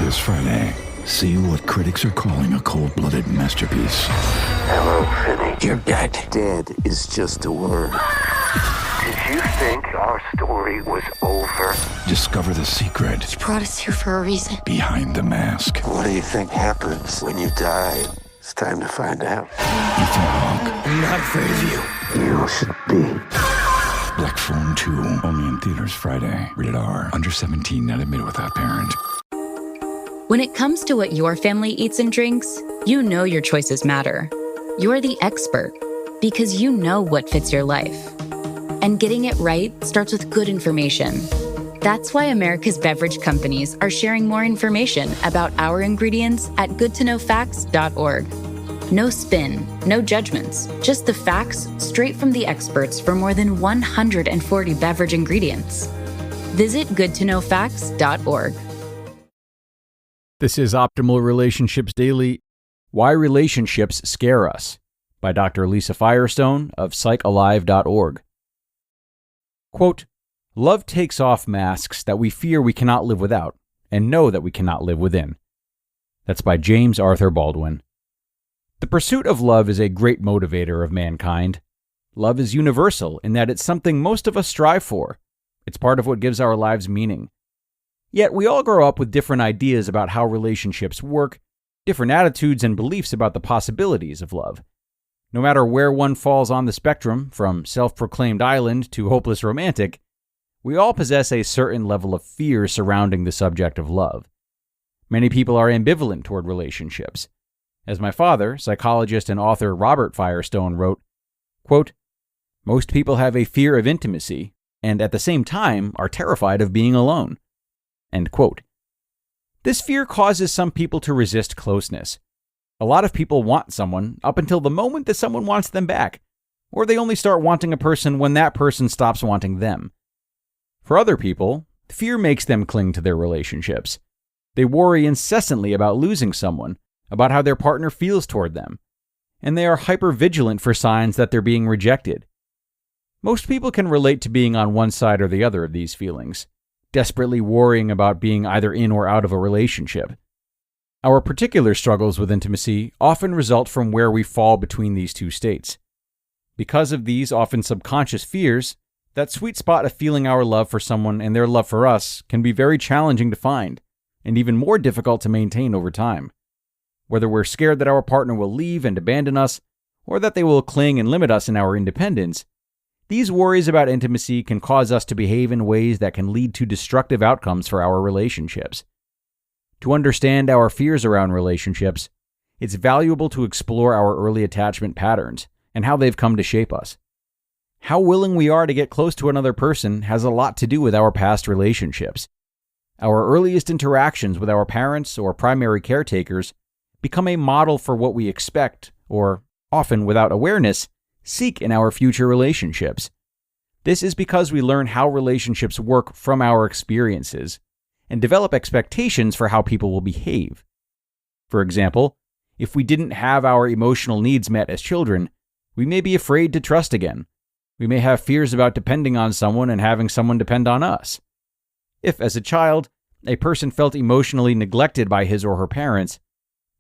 this Friday. See what critics are calling a cold-blooded masterpiece. Hello, Finney. You're dead. Dead is just a word. Did you think our story was over? Discover the secret He brought us here for a reason. behind the mask. What do you think happens when you die? It's time to find out. Ethan Hawke, I'm not afraid of you. You should be. Black Phone 2, only in theaters Friday. Rated R, under 17, not admitted without parent. When it comes to what your family eats and drinks, you know your choices matter. You're the expert because you know what fits your life. And getting it right starts with good information. That's why America's beverage companies are sharing more information about our ingredients at goodtoknowfacts.org. No spin, no judgments, just the facts straight from the experts for more than 140 beverage ingredients. Visit goodtoknowfacts.org. This is Optimal Relationships Daily, Why Relationships Scare Us, by Dr. Lisa Firestone of psychalive.org. Quote, "Love takes off masks that we fear we cannot live without and know that we cannot live within." That's by James Arthur Baldwin. The pursuit of love is a great motivator of mankind. Love is universal in that it's something most of us strive for. It's part of what gives our lives meaning. Yet we all grow up with different ideas about how relationships work, different attitudes and beliefs about the possibilities of love. No matter where one falls on the spectrum, from self-proclaimed island to hopeless romantic, we all possess a certain level of fear surrounding the subject of love. Many people are ambivalent toward relationships. As my father, psychologist and author Robert Firestone wrote, quote, "Most people have a fear of intimacy and at the same time are terrified of being alone." End quote. This fear causes some people to resist closeness. A lot of people want someone up until the moment that someone wants them back, or they only start wanting a person when that person stops wanting them. For other people, fear makes them cling to their relationships. They worry incessantly about losing someone, about how their partner feels toward them, and they are hyper-vigilant for signs that they're being rejected. Most people can relate to being on one side or the other of these feelings, desperately worrying about being either in or out of a relationship. Our particular struggles with intimacy often result from where we fall between these two states. Because of these often subconscious fears, that sweet spot of feeling our love for someone and their love for us can be very challenging to find, and even more difficult to maintain over time. Whether we're scared that our partner will leave and abandon us, or that they will cling and limit us in our independence, these worries about intimacy can cause us to behave in ways that can lead to destructive outcomes for our relationships. To understand our fears around relationships, it's valuable to explore our early attachment patterns and how they've come to shape us. How willing we are to get close to another person has a lot to do with our past relationships. Our earliest interactions with our parents or primary caretakers become a model for what we expect, or, often without awareness, seek in our future relationships. This is because we learn how relationships work from our experiences and develop expectations for how people will behave. For example, if we didn't have our emotional needs met as children, we may be afraid to trust again. We may have fears about depending on someone and having someone depend on us. If, as a child, a person felt emotionally neglected by his or her parents,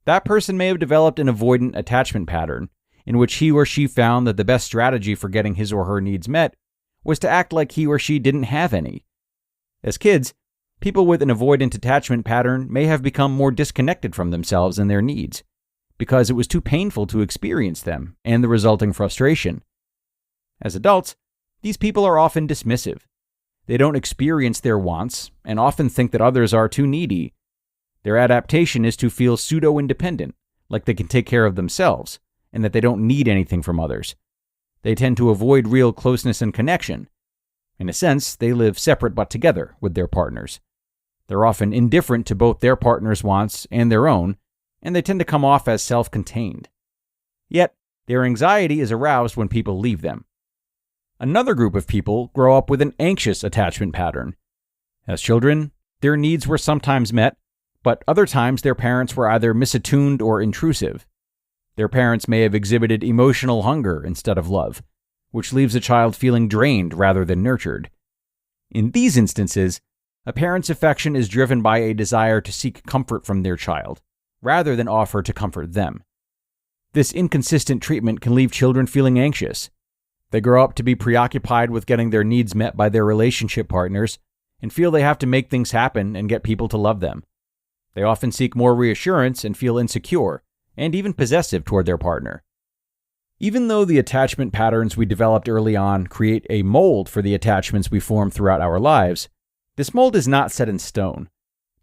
that person may have developed an avoidant attachment pattern in which he or she found that the best strategy for getting his or her needs met was to act like he or she didn't have any. As kids, people with an avoidant attachment pattern may have become more disconnected from themselves and their needs, because it was too painful to experience them and the resulting frustration. As adults, these people are often dismissive. They don't experience their wants and often think that others are too needy. Their adaptation is to feel pseudo-independent, like they can take care of themselves, and that they don't need anything from others. They tend to avoid real closeness and connection. In a sense, they live separate but together with their partners. They're often indifferent to both their partner's wants and their own, and they tend to come off as self-contained. Yet, their anxiety is aroused when people leave them. Another group of people grow up with an anxious attachment pattern. As children, their needs were sometimes met, but other times their parents were either misattuned or intrusive. Their parents may have exhibited emotional hunger instead of love, which leaves a child feeling drained rather than nurtured. In these instances, a parent's affection is driven by a desire to seek comfort from their child, rather than offer to comfort them. This inconsistent treatment can leave children feeling anxious. They grow up to be preoccupied with getting their needs met by their relationship partners and feel they have to make things happen and get people to love them. They often seek more reassurance and feel insecure and even possessive toward their partner. Even though the attachment patterns we developed early on create a mold for the attachments we form throughout our lives, this mold is not set in stone.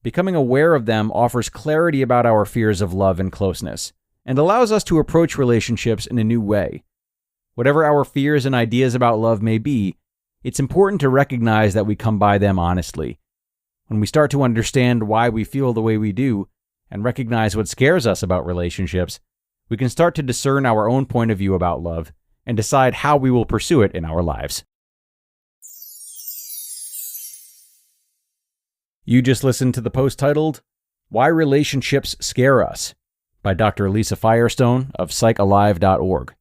Becoming aware of them offers clarity about our fears of love and closeness, and allows us to approach relationships in a new way. Whatever our fears and ideas about love may be, it's important to recognize that we come by them honestly. When we start to understand why we feel the way we do, and recognize what scares us about relationships, we can start to discern our own point of view about love and decide how we will pursue it in our lives. You just listened to the post titled, Why Relationships Scare Us, by Dr. Lisa Firestone of psychalive.org.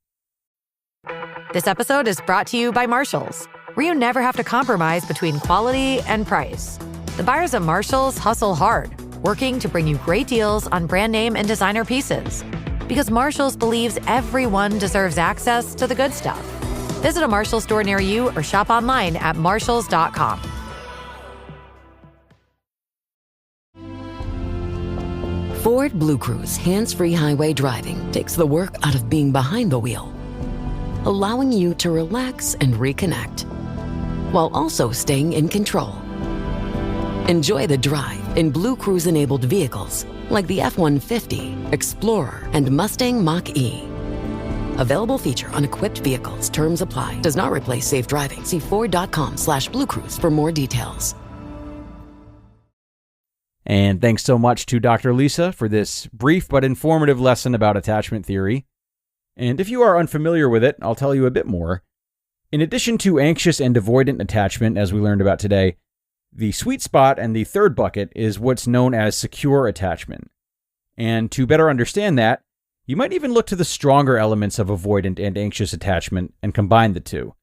This episode is brought to you by Marshalls, where you never have to compromise between quality and price. The buyers at Marshalls hustle hard, working to bring you great deals on brand name and designer pieces. Because Marshalls believes everyone deserves access to the good stuff. Visit a Marshalls store near you or shop online at marshalls.com. Ford Blue Cruise hands-free highway driving takes the work out of being behind the wheel, allowing you to relax and reconnect, while also staying in control. Enjoy the drive in Blue Cruise-enabled vehicles like the F-150, Explorer, and Mustang Mach-E. Available feature on equipped vehicles. Terms apply. Does not replace safe driving. See Ford.com/BlueCruise for more details. And thanks so much to Dr. Lisa for this brief but informative lesson about attachment theory. And if you are unfamiliar with it, I'll tell you a bit more. In addition to anxious and avoidant attachment, as we learned about today, the sweet spot and the third bucket is what's known as secure attachment. And to better understand that, you might even look to the stronger elements of avoidant and anxious attachment and combine the two.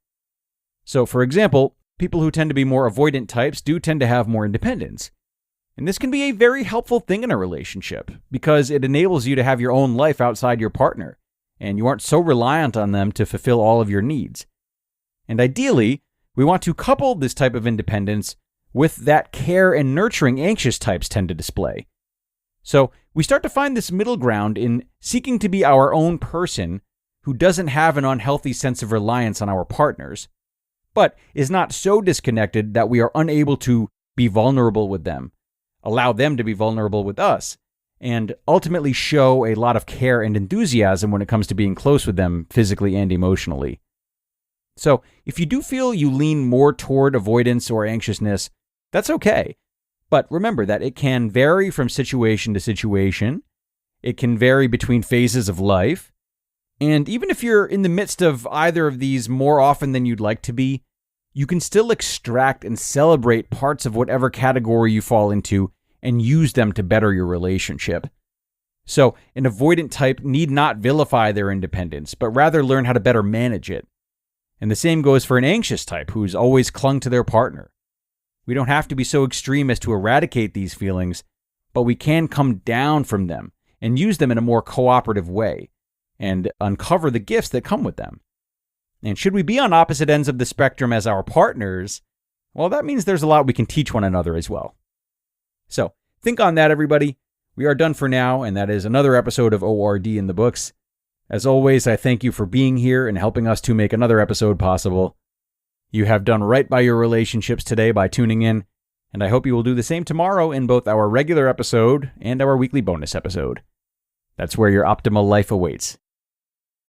So, for example, people who tend to be more avoidant types do tend to have more independence. And this can be a very helpful thing in a relationship because it enables you to have your own life outside your partner, and you aren't so reliant on them to fulfill all of your needs. And ideally, we want to couple this type of independence with that care and nurturing anxious types tend to display. So we start to find this middle ground in seeking to be our own person who doesn't have an unhealthy sense of reliance on our partners, but is not so disconnected that we are unable to be vulnerable with them, allow them to be vulnerable with us, and ultimately show a lot of care and enthusiasm when it comes to being close with them physically and emotionally. So if you do feel you lean more toward avoidance or anxiousness, that's okay. But remember that it can vary from situation to situation. It can vary between phases of life. And even if you're in the midst of either of these more often than you'd like to be, you can still extract and celebrate parts of whatever category you fall into and use them to better your relationship. So an avoidant type need not vilify their independence, but rather learn how to better manage it. And the same goes for an anxious type who's always clung to their partner. We don't have to be so extreme as to eradicate these feelings, but we can come down from them and use them in a more cooperative way and uncover the gifts that come with them. And should we be on opposite ends of the spectrum as our partners, well, that means there's a lot we can teach one another as well. So think on that, everybody. We are done for now, and that is another episode of ORD in the books. As always, I thank you for being here and helping us to make another episode possible. You have done right by your relationships today by tuning in, and I hope you will do the same tomorrow in both our regular episode and our weekly bonus episode. That's where your optimal life awaits.